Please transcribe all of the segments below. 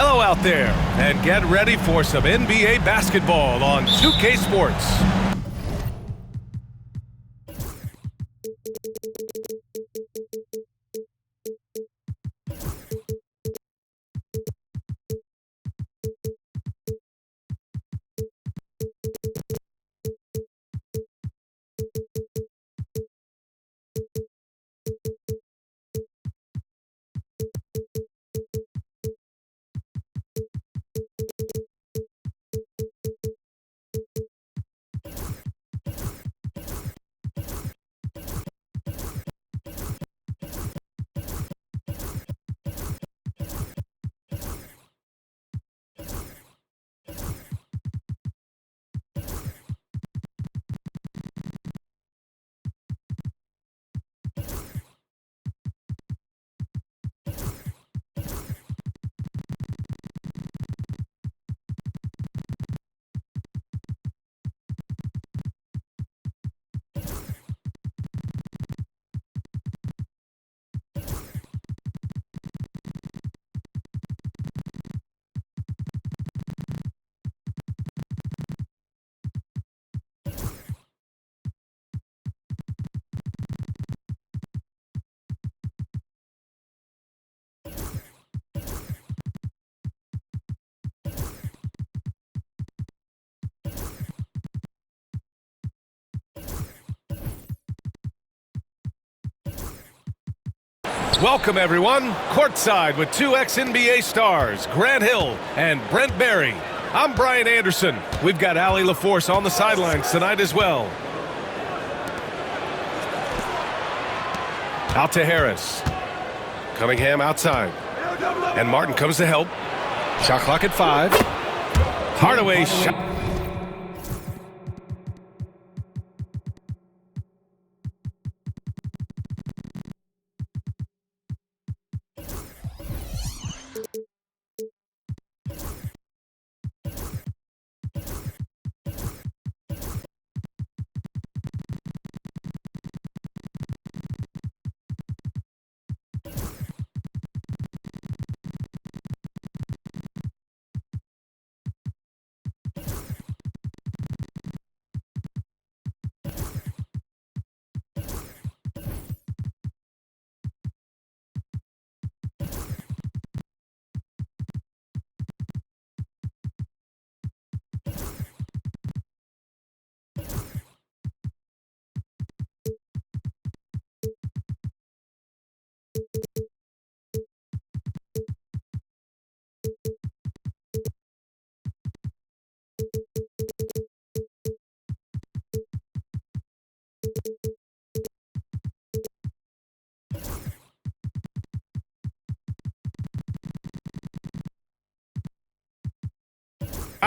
Hello out there, and get ready for some NBA basketball on 2K Sports. Welcome, everyone. Courtside with two ex-NBA stars, Grant Hill and Brent Barry. I'm Brian Anderson. We've got Allie LaForce on the sidelines tonight as well. Out to Harris. Cunningham outside. And Martin comes to help. Shot clock at 5. Hardaway shot.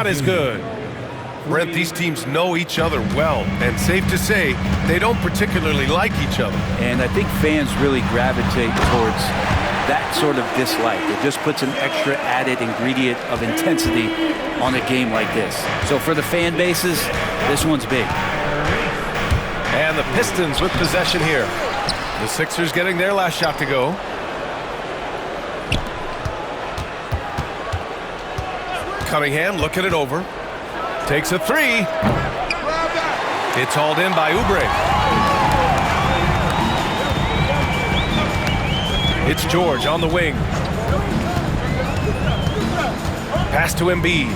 That is good. Brent, these teams know each other well, and safe to say, they don't particularly like each other. And I think fans really gravitate towards that sort of dislike. It just puts an extra added ingredient of intensity on a game like this. So for the fan bases, this one's big. And the Pistons with possession here. The Sixers getting their last shot to go. Cunningham looking it over. Takes a 3. It's hauled in by Oubre. It's George on the wing. Pass to Embiid.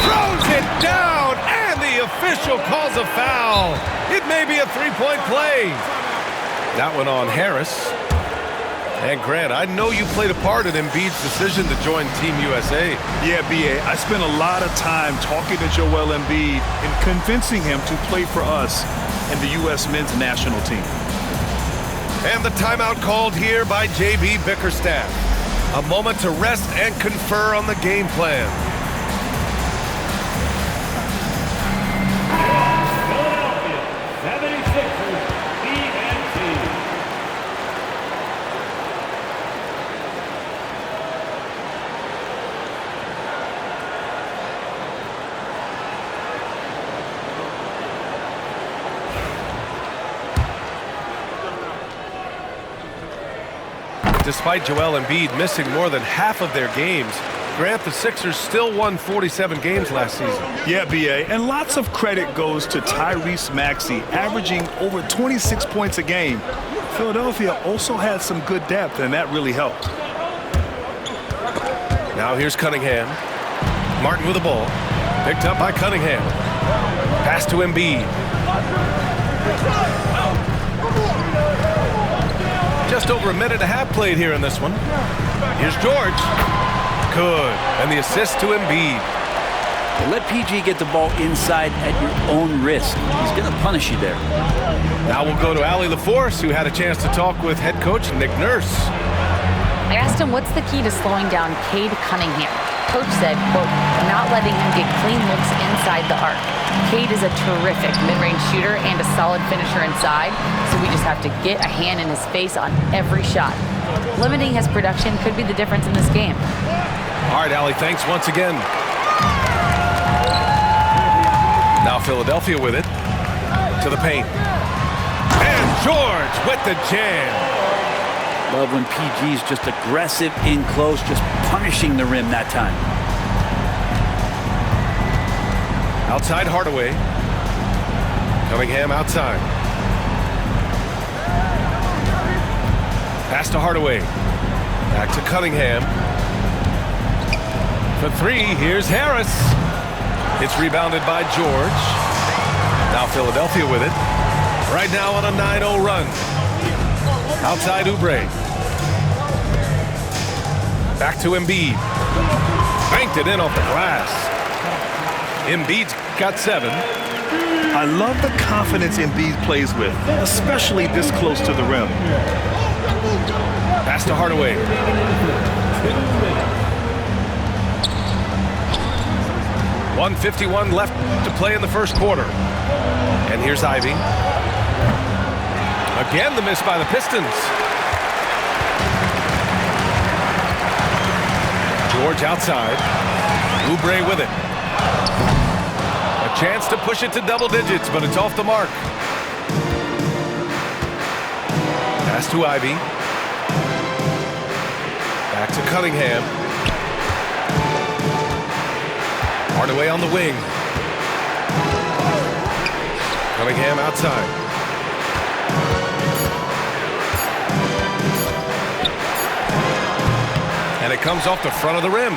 Throws it down, and the official calls a foul. It may be a three-point play. That one on Harris. And Grant, I know you played a part in Embiid's decision to join Team USA. Yeah, B.A., I spent a lot of time talking to Joel Embiid and convincing him to play for us and the U.S. men's national team. And the timeout called here by J.B. Bickerstaff. A moment to rest and confer on the game plan. Despite Joel Embiid missing more than half of their games, Grant, the Sixers still won 47 games last season. Yeah, B.A., and lots of credit goes to Tyrese Maxey, averaging over 26 points a game. Philadelphia also had some good depth, and that really helped. Now here's Cunningham. Martin with the ball. Picked up by Cunningham. Pass to Embiid. Just over a minute and a half played here in this one. Here's George. Good. And the assist to Embiid. Let PG get the ball inside at your own risk. He's going to punish you there. Now we'll go to Allie LaForce, who had a chance to talk with head coach Nick Nurse. I asked him what's the key to slowing down Cade Cunningham. Coach said, quote, not letting him get clean looks inside the arc. Cade is a terrific mid-range shooter and a solid finisher inside, so we just have to get a hand in his face on every shot. Limiting his production could be the difference in this game. All right, Allie, thanks once again. Now Philadelphia with it. To the paint. And George with the jam. Love when PG's just aggressive in close, just punishing the rim that time. Outside Hardaway. Cunningham outside. Pass to Hardaway. Back to Cunningham. For three, here's Harris. It's rebounded by George. Now Philadelphia with it. Right now on a 9-0 run. Outside Oubre. Back to Embiid. Banked it in off the glass. Embiid's got 7. I love the confidence Embiid plays with, especially this close to the rim. Pass to Hardaway. .151 left to play in the first quarter. And here's Ivy. Again, the miss by the Pistons. George outside. Oubre with it. A chance to push it to double digits, but it's off the mark. Pass to Ivy. Back to Cunningham. Hardaway on the wing. Cunningham outside. And it comes off the front of the rim.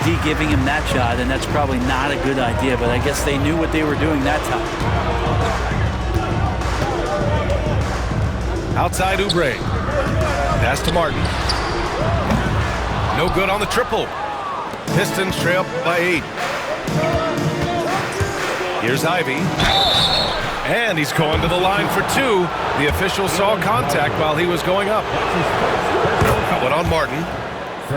D giving him that shot, and that's probably not a good idea, but I guess they knew what they were doing that time. Outside Oubre. Pass to Martin. No good on the triple. Pistons trail by 8. Here's Ivy. And he's going to the line for 2. The official saw contact while he was going up. That one on Martin.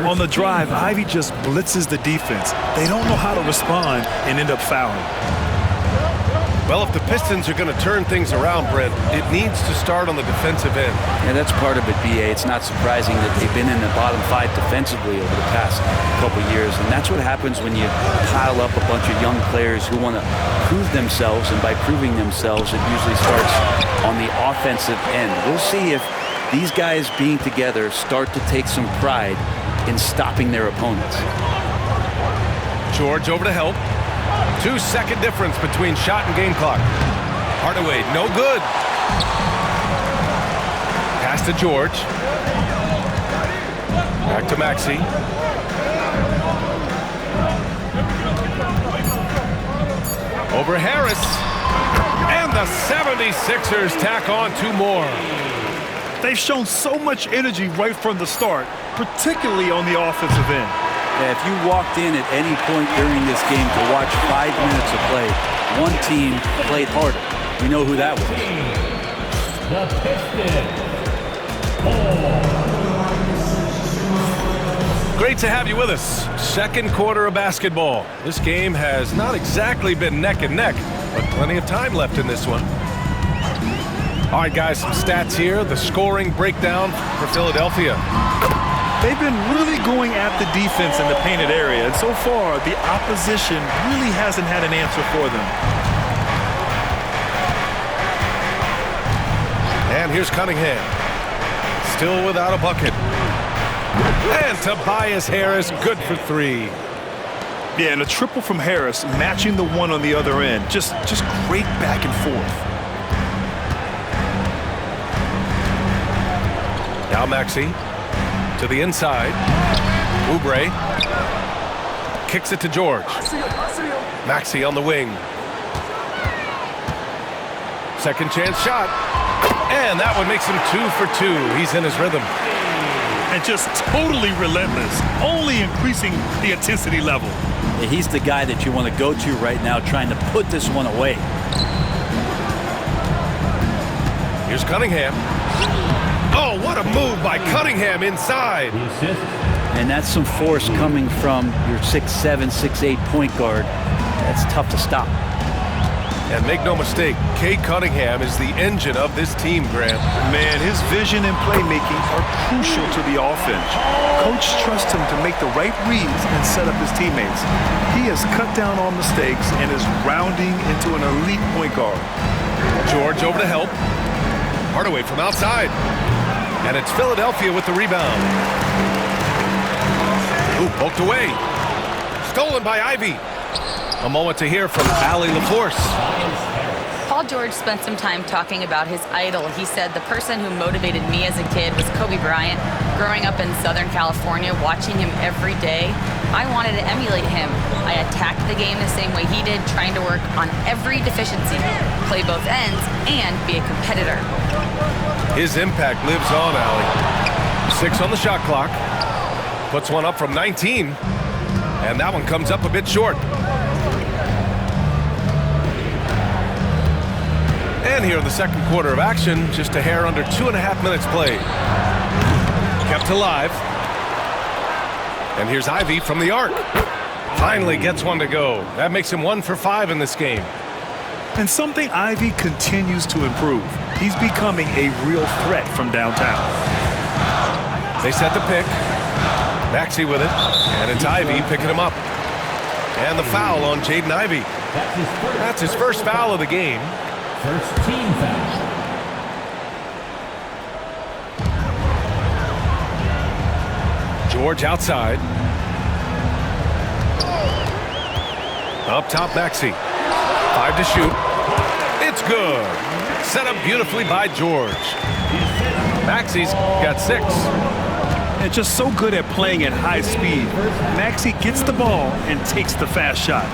On the drive, Ivy just blitzes the defense. They don't know how to respond and end up fouling. Well, if the Pistons are going to turn things around, Brent, it needs to start on the defensive end. Yeah, that's part of it, B.A. It's not surprising that they've been in the bottom 5 defensively over the past couple years, and that's what happens when you pile up a bunch of young players who want to prove themselves, and by proving themselves, it usually starts on the offensive end. We'll see if these guys being together start to take some pride in stopping their opponents. George over to help. 2-second difference between shot and game clock. Hardaway, no good. Pass to George. Back to Maxey. Over Harris. And the 76ers tack on 2 more. They've shown so much energy right from the start, particularly on the offensive end. Yeah, if you walked in at any point during this game to watch 5 minutes of play, one team played harder. We know who that was. Great to have you with us. Second quarter of basketball. This game has not exactly been neck and neck, but plenty of time left in this one. All right, guys, some stats here. The scoring breakdown for Philadelphia. They've been really going at the defense in the painted area, and so far, the opposition really hasn't had an answer for them. And here's Cunningham. still without a bucket. And Tobias Harris, good for 3. Yeah, and a triple from Harris, matching the one on the other end. Just great back and forth. Now Maxey to the inside. Oubre kicks it to George. Maxey on the wing. Second chance shot. And that one makes him 2 for 2. He's in his rhythm. And just totally relentless, only increasing the intensity level. He's the guy that you want to go to right now, trying to put this one away. Here's Cunningham. Oh, what a move by Cunningham inside. And that's some force coming from your 6'7", 6'8" point guard. That's tough to stop. And make no mistake, Cade Cunningham is the engine of this team, Grant. Man, his vision and playmaking are crucial to the offense. Coach trusts him to make the right reads and set up his teammates. He has cut down on mistakes and is rounding into an elite point guard. George over to help. Hardaway from outside. And it's Philadelphia with the rebound. Ooh, poked away. Stolen by Ivy. A moment to hear from Allie LaForce. Paul George spent some time talking about his idol. He said, the person who motivated me as a kid was Kobe Bryant. Growing up in Southern California, watching him every day, I wanted to emulate him. I attacked the game the same way he did, trying to work on every deficiency, play both ends, and be a competitor. His impact lives on, Allie. 6 on the shot clock. Puts one up from 19. And that one comes up a bit short. And here in the second quarter of action, just a hair under 2.5 minutes played. Kept alive. And here's Ivy from the arc. Finally gets one to go. That makes him 1 for 5 in this game. And something Ivy continues to improve. He's becoming a real threat from downtown. They set the pick. Maxey with it. And it's Ivy picking him up. And the foul on Jaden Ivey. That's his first foul of the game. First team foul. George outside. Up top, Maxey. 5 to shoot. It's good. Set up beautifully by George. Maxey's got 6. And just so good at playing at high speed. Maxey gets the ball and takes the fast shot.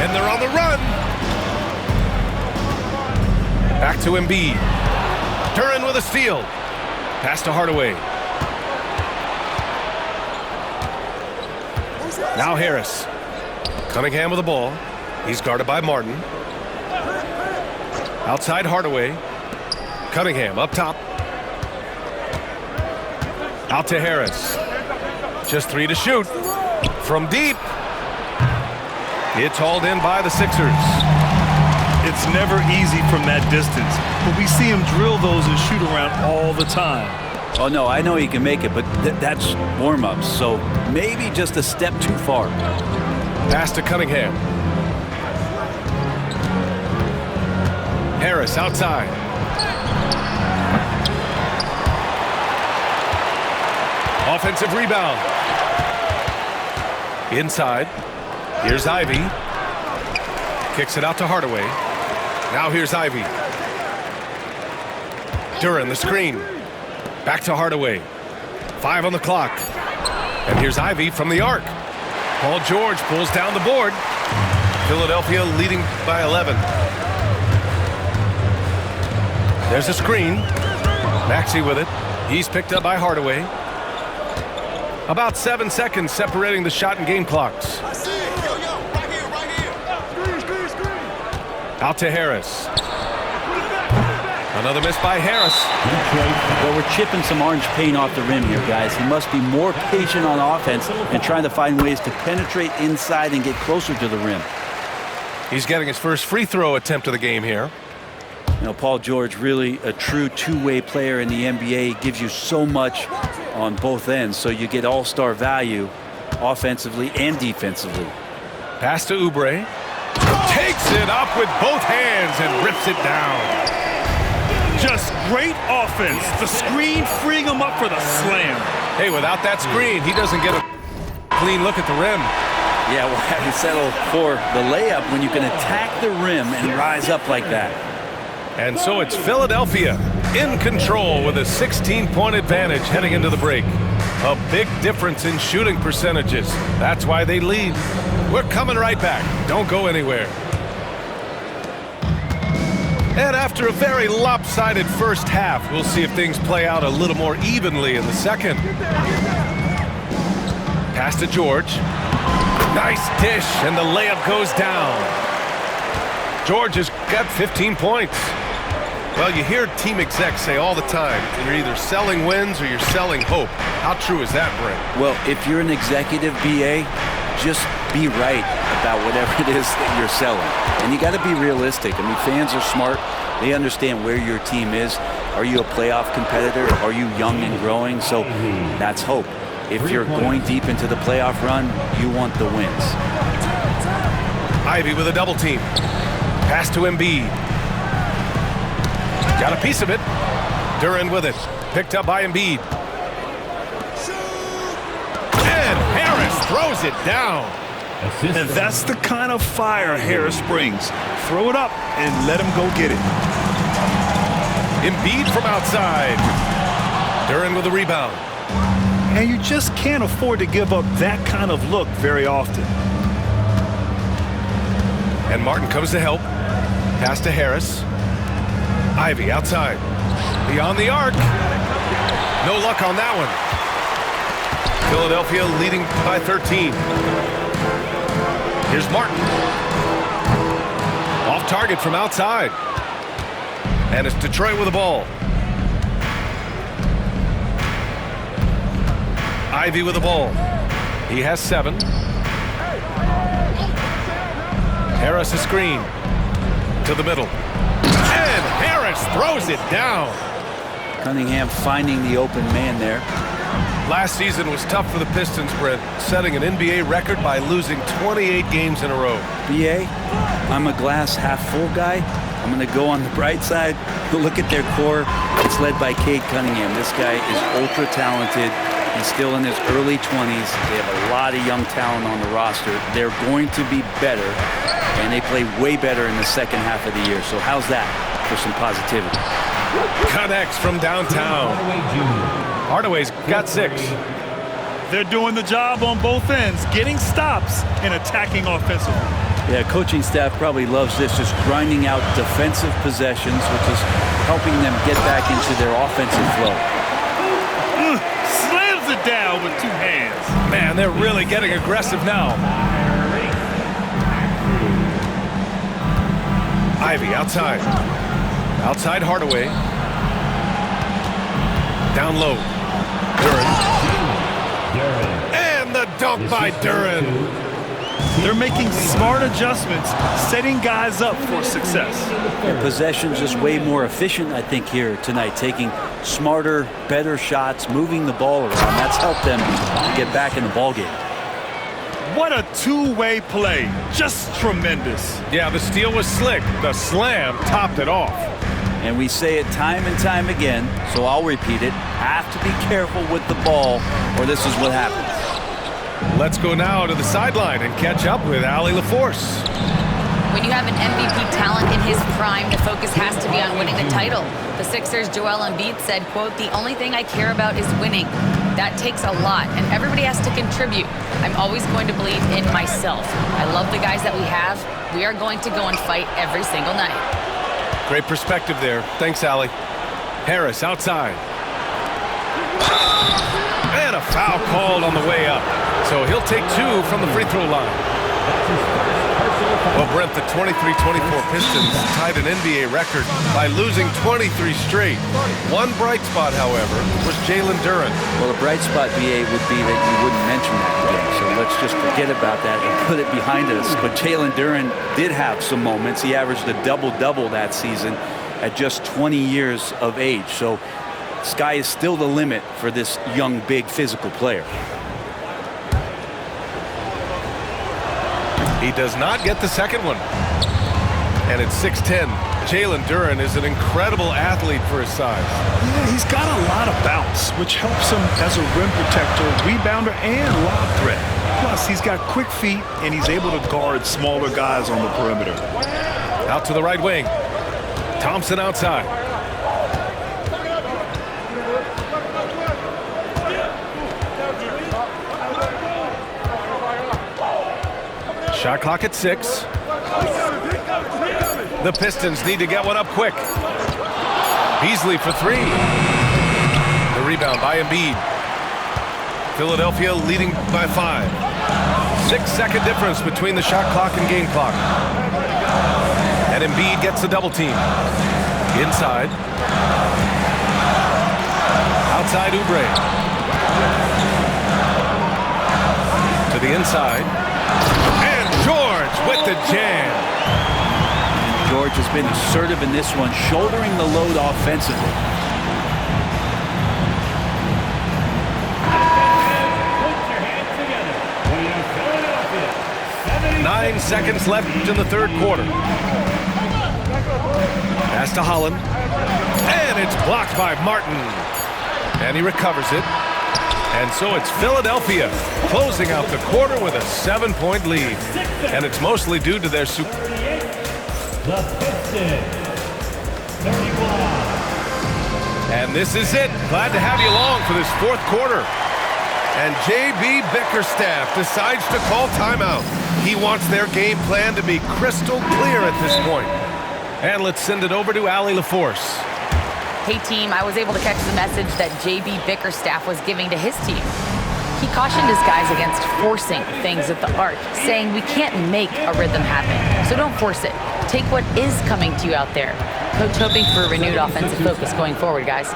And they're on the run. Back to Embiid. Duren with a steal. Pass to Hardaway. Now Harris. Cunningham with the ball. He's guarded by Martin. Outside Hardaway. Cunningham up top. Out to Harris. Just 3 to shoot. From deep. It's hauled in by the Sixers. It's never easy from that distance, but we see him drill those and shoot around all the time. Oh, no, I know he can make it, but that's warm-ups, so maybe just a step too far. Pass to Cunningham. Harris outside. Offensive rebound. Inside. Here's Ivy. Kicks it out to Hardaway. Now here's Ivy. Duren the screen. Back to Hardaway. 5 on the clock. And here's Ivy from the arc. Paul George pulls down the board. Philadelphia leading by 11. There's a screen. Maxey with it. He's picked up by Hardaway. About 7 seconds separating the shot and game clocks. Out to Harris. Another miss by Harris. Well, we're chipping some orange paint off the rim here, guys. He must be more patient on offense and trying to find ways to penetrate inside and get closer to the rim. He's getting his first free throw attempt of the game here. You know, Paul George, really a true two-way player in the NBA. He gives you so much on both ends, so you get all-star value offensively and defensively. Pass to Oubre. Takes it up with both hands and rips it down. Just Great offense. The screen freeing him up for the slam. Hey, without that screen, he doesn't get a clean look at the rim. Yeah, why have you settle for the layup when you can attack the rim and rise up like that? And so it's Philadelphia in control with a 16-point advantage heading into the break. A big difference in shooting percentages. That's why they lead. We're coming right back. Don't go anywhere. And after a very lopsided first half, we'll see if things play out a little more evenly in the second. Pass to George. Nice dish, and the layup goes down. George has got 15 points. Well, you hear team execs say all the time, you're either selling wins or you're selling hope. How true is that, Brent? Well, if you're an executive BA, just be right about whatever it is that you're selling. And you got to be realistic. I mean, fans are smart. They understand where your team is. Are you a playoff competitor? Are you young and growing? So that's hope. If you're going deep into the playoff run, you want the wins. Ivy with a double team. Pass to Embiid. Got a piece of it. Duren with it. Picked up by Embiid. And Harris throws it down. And that's the kind of fire Harris brings. Throw it up and let him go get it. Embiid from outside. Duren with the rebound. And you just can't afford to give up that kind of look very often. And Martin comes to help. Pass to Harris. Ivy outside. Beyond the arc. No luck on that one. Philadelphia leading by 13. Here's Martin. Off target from outside. And it's Detroit with the ball. Ivy with the ball. He has 7. Harris a screen. To the middle. And Harris throws it down. Cunningham finding the open man there. Last season was tough for the Pistons, Brent, setting an NBA record by losing 28 games in a row. BA, I'm a glass half full guy. I'm going to go on the bright side. Look at their core. It's led by Cade Cunningham. This guy is ultra talented. He's still in his early 20s. They have a lot of young talent on the roster. They're going to be better, and they play way better in the second half of the year. So how's that for some positivity? Connects from downtown. Hardaway's got 6. They're doing the job on both ends, getting stops and attacking offensively. Yeah, coaching staff probably loves this, just grinding out defensive possessions, which is helping them get back into their offensive flow. Slams it down with 2 hands. Man, they're really getting aggressive now. Ivy outside. Outside Hardaway. Down low. Duren. And the dunk by Duren. They're making smart adjustments, setting guys up for success. Their possession's just way more efficient, I think, here tonight, taking smarter, better shots, moving the ball around. That's helped them get back in the ballgame. What a two-way play. Just tremendous. Yeah, the steal was slick. The slam topped it off. And we say it time and time again, so I'll repeat it. Have to be careful with the ball, or this is what happens. Let's go now to the sideline and catch up with Allie LaForce. When you have an MVP talent in his prime, the focus has to be on winning the title. The Sixers' Joel Embiid said, quote, "The only thing I care about is winning. That takes a lot, and everybody has to contribute. I'm always going to believe in myself. I love the guys that we have. We are going to go and fight every single night." Great perspective there. Thanks, Allie. Harris outside. And a foul called on the way up. So he'll take 2 from the free throw line. Well, Brent, the 23-24 Pistons tied an NBA record by losing 23 straight. One bright spot, however, was Jalen Duren. Well, a bright spot, BA, would be that you wouldn't mention that today. So let's just forget about that and put it behind us. But Jalen Duren did have some moments. He averaged a double-double that season at just 20 years of age. So sky is still the limit for this young, big, physical player. He does not get the second one. And it's 6-10. Jalen Duren is an incredible athlete for his size. Yeah, he's got a lot of bounce, which helps him as a rim protector, rebounder, and lob threat. Plus, he's got quick feet, and he's able to guard smaller guys on the perimeter. Out to the right wing. Thompson outside. Shot clock at 6. The Pistons need to get one up quick. Beasley for 3. The rebound by Embiid. Philadelphia leading by 5. 6-second difference between the shot clock and game clock. And Embiid gets a double team. Inside. Outside Oubre. To the inside. And George with the jam. George has been assertive in this one, shouldering the load offensively. Put your hands together. We have Philadelphia. 9 seconds left in the third quarter. Pass to Holland. And it's blocked by Martin. And he recovers it. And so it's Philadelphia closing out the quarter with a 7-point lead. And it's mostly due to their super. The Pistons. 31. And this is it. Glad to have you along for this fourth quarter. And J.B. Bickerstaff decides to call timeout. He wants their game plan to be crystal clear at this point. And let's send it over to Allie LaForce. Hey team, I was able to catch the message that J.B. Bickerstaff was giving to his team. He cautioned his guys against forcing things at the arc, saying we can't make a rhythm happen, so don't force it. Take what is coming to you out there. Coach hoping for a renewed offensive focus going forward, guys.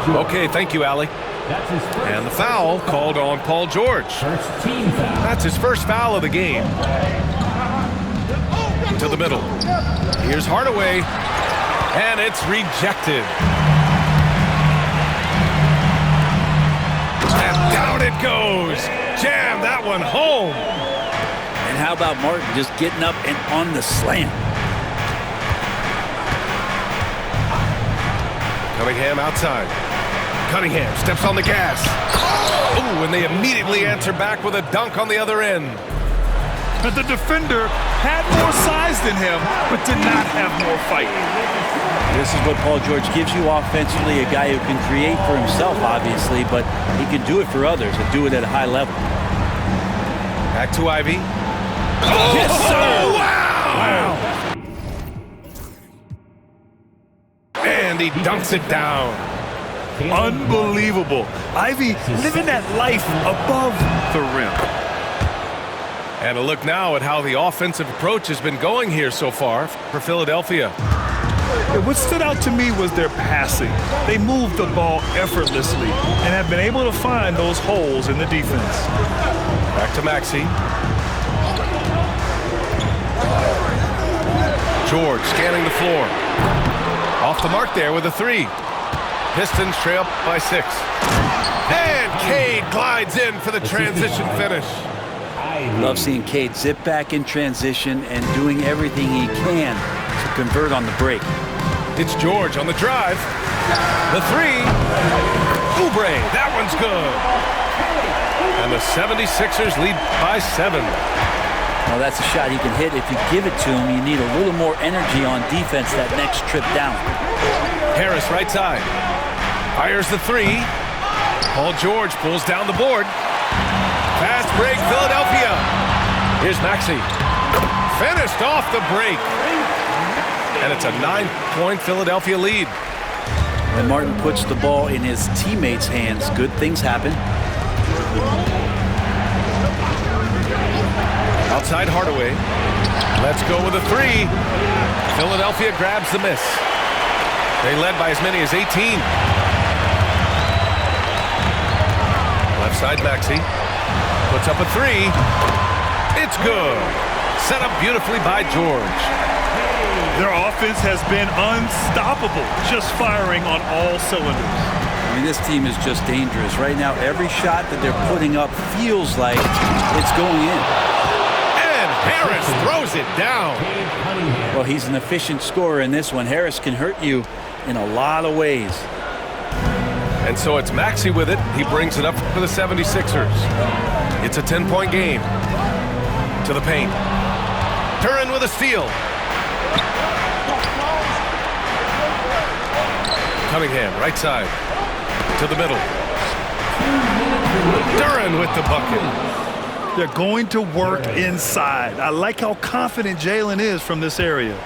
Okay, thank you, Allie. That's his first. And the foul called on Paul George. First team foul. That's his first foul of the game. To the middle. Here's Hardaway. And it's rejected. And down it goes. Jam that one home. And how about Martin just getting up and on the slam? Cunningham outside. Cunningham steps on the gas. Ooh, and they immediately answer back with a dunk on the other end. But the defender had more size than him, but did not have more fight. This is what Paul George gives you offensively, a guy who can create for himself, obviously, but he can do it for others and do it at a high level. Back to Ivy. Oh, Yes, sir! Wow! And he dunks it down. Unbelievable. Ivy living that life above the rim. And a look now at how the offensive approach has been going here so far for Philadelphia. What stood out to me was their passing. They moved the ball effortlessly and have been able to find those holes in the defense. Back to Maxey. George scanning the floor. Off the mark there with a 3. Pistons trail by 6. And Cade glides in for the transition finish. Love seeing Cade zip back in transition and doing everything he can to convert on the break. It's George on the drive. The 3. Oubre, that one's good. And the 76ers lead by 7. Well, that's a shot he can hit. If you give it to him, you need a little more energy on defense that next trip down. Harris right side. Fires the 3. Paul George pulls down the board. Fast break, Philadelphia. Here's Maxey. Finished off the break. And it's a 9-point Philadelphia lead. When Martin puts the ball in his teammates' hands, good things happen. Outside Hardaway. Let's go with a 3. Philadelphia grabs the miss. They led by as many as 18. Left side Maxey. Puts up a 3. It's good. Set up beautifully by George. Their offense has been unstoppable, just firing on all cylinders. I mean, this team is just dangerous. Right now, every shot that they're putting up feels like it's going in. And Harris throws it down. Cade Cunningham. Well, he's an efficient scorer in this one. Harris can hurt you in a lot of ways. And so it's Maxey with it. He brings it up for the 76ers. It's a 10-point game. To the paint. Duren with a steal. Cunningham, right side. To the middle. Duren with the bucket. They're going to work inside. I like how confident Jalen is from this area.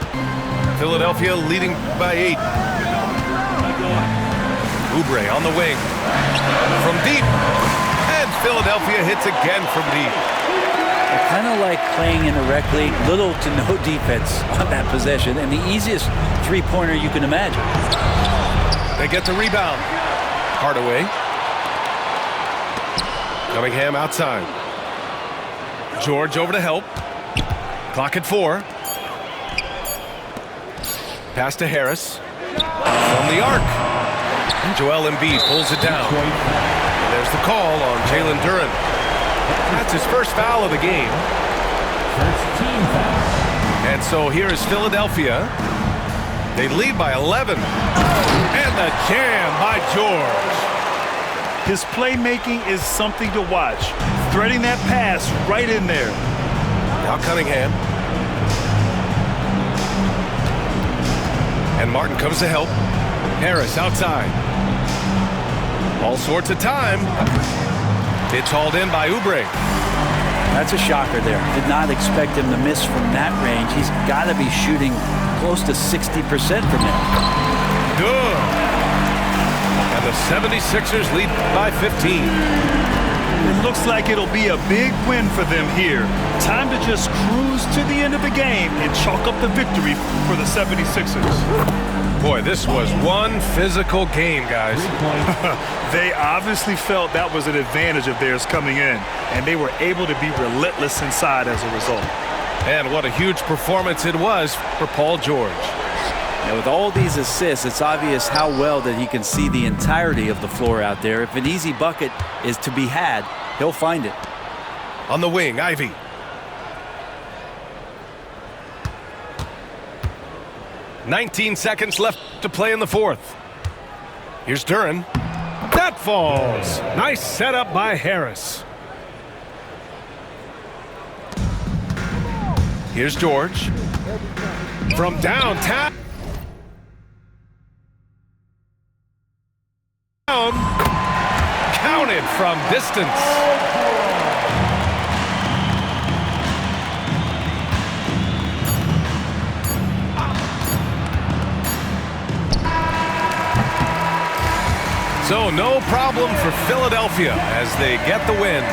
Philadelphia leading by 8. Oubre on the wing. From deep. And Philadelphia hits again from deep. Kind of like playing in a rec league, little to no defense on that possession, and the easiest three-pointer you can imagine. They get the rebound. Hardaway. Cunningham outside. George over to help. Clock at 4. Pass to Harris. From the arc. And Joel Embiid pulls it down. And there's the call on Jalen Duren. That's his first foul of the game. First team foul. And so here is Philadelphia. They lead by 11. And the jam by George. His playmaking is something to watch. Threading that pass right in there. Now Cunningham. And Martin comes to help. Harris outside. All sorts of time. It's hauled in by Oubre. That's a shocker there. Did not expect him to miss from that range. He's got to be shooting close to 60% from there. Good. And the 76ers lead by 15. It looks like it'll be a big win for them here. Time to just cruise to the end of the game and chalk up the victory for the 76ers. Boy, this was one physical game, guys. They obviously felt that was an advantage of theirs coming in, and they were able to be relentless inside as a result. And what a huge performance it was for Paul George. Now, with all these assists, it's obvious how well that he can see the entirety of the floor out there. If an easy bucket is to be had, he'll find it. On the wing, Ivy. "19 seconds left to play in the fourth. Here's Duren. That falls. Nice setup by Harris. Here's George. From downtown. Counted from distance. So no problem for Philadelphia as they get the win.